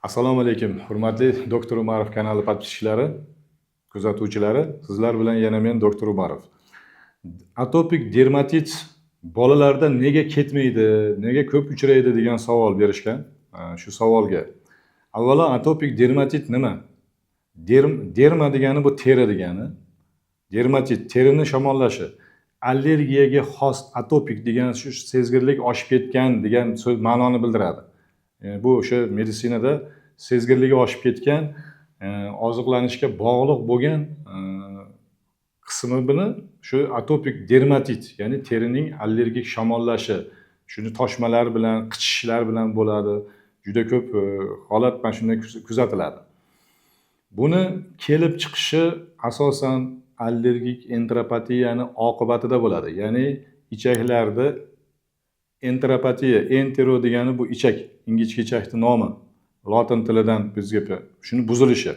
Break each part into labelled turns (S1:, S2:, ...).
S1: Assalomu alaykum, hurmatli Doktor Umarov kanali podpischilari, kuzatuvchilari. Sizlar bilan yana men Doktor Umarov. Atopik dermatit bolalarda nega ketmaydi, nega ko'p uchraydi degan savol berishgan. Shu savolga avvalo atopik dermatit nima? Derma degani bu teri degani. Dermatit terini shamollashi. Allergiyaga xos atopik degan shu sezgirlik oshib ketgan degan so'z ma'noni bildiradi. Bu o'sha meditsinada sezgirligi oshib ketgan, oziqlanishga bog'liq bo'lgan qismi buni shu atopik dermatit, ya'ni terining allergik shamollashi, shuni toshmalar bilan, qichishishlar bilan bo'ladi. Juda ko'p holat mana shunday kuzatiladi. Buni kelib chiqishi asosan allergik enteropatiyani oqibatida bo'ladi. Ya'ni ichaklarda enteropatiya, entero degani bu ichak, ingichka ichakning nomi. Lotin tilidan bizga shuni buzilishi.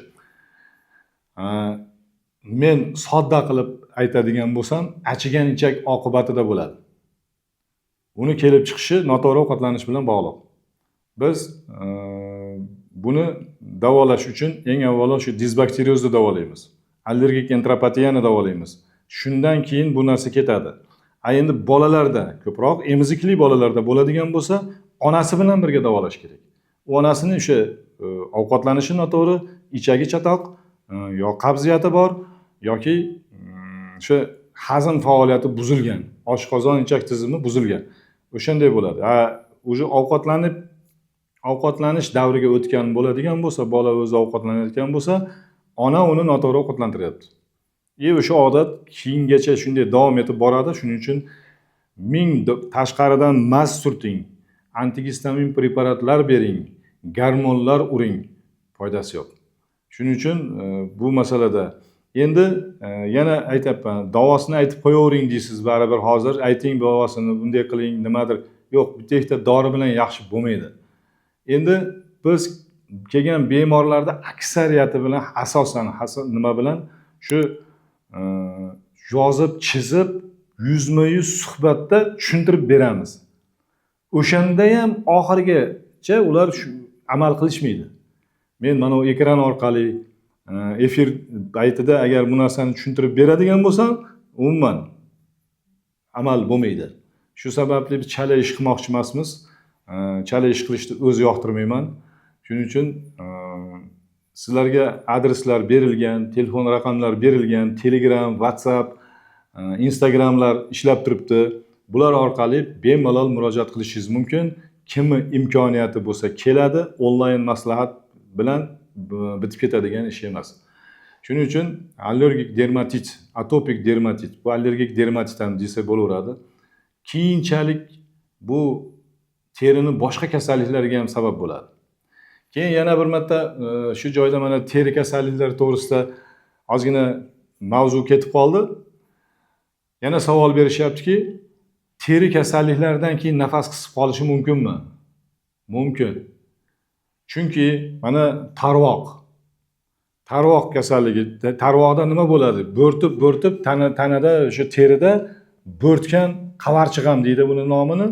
S1: Men sodda qilib aytadigan bo'lsam, achigan ichak oqibatida bo'ladi. Uni kelib chiqishi noto'g'ri ovqatlanish bilan bog'liq. Biz buni davolash uchun eng avvalo shu disbakteriozni davolaymiz. Allergik enteropatiyani davolaymiz. Shundan keyin bu narsa ketadi. Endi bolalarda, ko'proq emizikli bolalarda bo'ladigan bo'lsa, onasi bilan birga davolash kerak. Onasini o'sha ovqatlanishi noto'g'ri, ichagi chatoq, yo qabziyati bor yoki o'sha hazm faoliyati buzilgan, oshqozon ichak tizimi buzilgan. O'shanday bo'ladi. O'sha ovqatlanish davriga o'tgan bo'ladigan bo'lsa, bola o'zi ovqatlanayotgan bo'lsa, ona uni noto'g'ri ovqatlantiryapti. O'sha odat keyingacha shunday davom etib boradi. Shuning uchun tashqaridan maz surting, antigistamin preparatlar bering, gormonlar uring, foydasi yo'q. Shuning uchun bu masalada endi yana aytayapman, davosini aytib qo'yavering deysiz, baribir hozir ayting davosini, bunday qiling, nimadir. Yo'q, bitta ikkita dori bilan yaxshi bo'lmaydi. Endi biz kelgan bemorlarda aksariyati bilan asosan nima bilan shu yozib, chizib, yuzma-yuz suhbatda tushuntirib beramiz. O'shanda ham oxirigacha ular amal qilishmaydi. Men mana bu ekran orqali efir paytida agar bu narsani tushuntirib beradigan bo'lsam, umuman amal bo'lmaydi. Shu sababli biz chala ish qilmoqchi emasmiz. Chala ish qilishni o'zi yoqtirmayman. Shuning uchun sizlarga adreslar berilgan, telefon raqamlar berilgan, Telegram, WhatsApp, Instagramlar ishlab turibdi. Bular orqali bemalol murojaat qilishingiz mumkin. Kimni imkoniyati bo'lsa keladi, onlayn maslahat bilan bitib ketadigan ish emas. Shuning uchun allergik dermatit, atopik dermatit, bu allergik dermatit ham desa bo'laveradi. Keyinchalik bu terining boshqa kasalliklariga ham sabab bo'ladi. Keyin yana bir marta shu joyda mana teri kasalliklari to'g'risida ozgina mavzu ketib qoldi. Yana savol berishyaptiki, teri kasalliklaridan keyin nafas qisib qolishi mumkinmi? Mumkin. Chunki mana tarvoq kasalligi, tarvoqda nima bo'ladi? Bo'rtib tanada o'sha terida bo'rtgan qavarchig'am deydi buni nomini,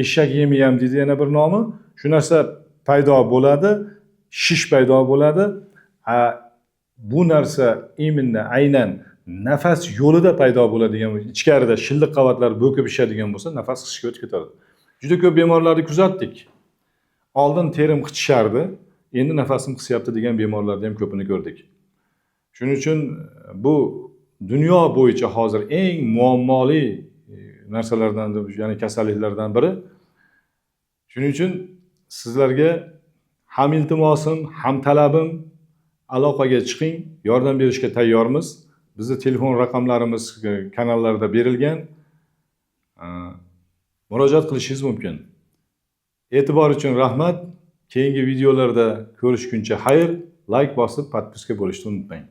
S1: eshak yemi ham deydi yana bir nomi. Shu narsa paydo bo'ladi, shish paydo bo'ladi. Bu narsa aynan nafas yo'lida paydo bo'ladigan, ichkarida shilliq qavatlar bo'kib ishadigan bo'lsa, nafas qisishga o'tib ketadi. Juda ko'p bemorlarni kuzatdik. Oldin terim qichishardi, endi nafasim qisyapti degan bemorlarni ham ko'pini ko'rdik. Shuning uchun bu dunyo bo'yicha hozir eng muammoli narsalardan, ya'ni kasalliklardan biri. Shuning uchun sizlarga ham iltimosim, ham talabim, aloqaga chiqing, yordam berishga tayyormiz. Bizning telefon raqamlarimiz kanallarda berilgan. Murojaat qilishingiz mumkin. E'tibor uchun rahmat. Keyingi videolarda ko'rishguncha xayr, like bosib, podpiska bo'lishni unutmang.